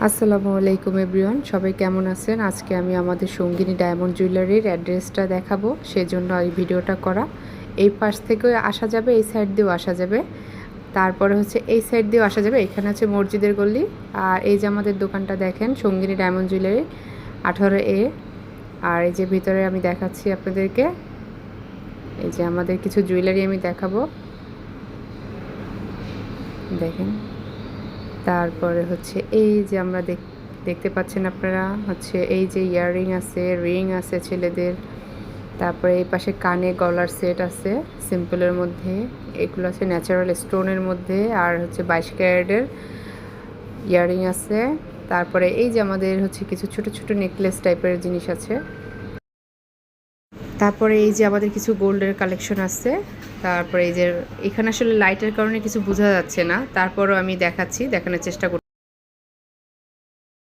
আসসালামু আলাইকুম এভরিওয়ান, সবাই কেমন আছেন? আজকে আমি আমাদের সঙ্গিনী ডায়মন্ড জুয়েলারির অ্যাড্রেসটা দেখাবো, সেজন্য এই ভিডিওটা করা। এই পাশ থেকেও আসা যাবে, এই সাইড দিয়েও আসা যাবে, তারপরে হচ্ছে এই সাইড দিয়েও আসা যাবে। এখানে হচ্ছে মসজিদের গলি। আর এই যে আমাদের দোকানটা দেখেন, সঙ্গিনী ডায়মন্ড জুয়েলারি 18A। আর এই যে ভিতরে আমি দেখাচ্ছি আপনাদেরকে, এই যে আমাদের কিছু জুয়েলারি আমি দেখাবো, দেখেন। তারপরে হচ্ছে এই যে আমরা দেখতে পাচ্ছেন আপনারা, হচ্ছে এই যে ইয়াররিং আছে, রিং আছে ছেলেদের। তারপরে এই পাশে কানে গলার সেট আছে সিম্পলের মধ্যে, এগুলো আছে ন্যাচারাল স্টোনের মধ্যে। আর হচ্ছে 22 ক্যারেটের ইয়াররিং আছে। তারপরে এই যে আমাদের হচ্ছে কিছু ছোট ছোট নেকলেস টাইপের জিনিস আছে। তারপরে এই যে আমাদের কিছু গোল্ডের কালেকশন আছে। তারপরে এই যে এখানে আসলে লাইটের কারণে কিছু বোঝা যাচ্ছে না, তারপরও আমি দেখানোর চেষ্টা করছি।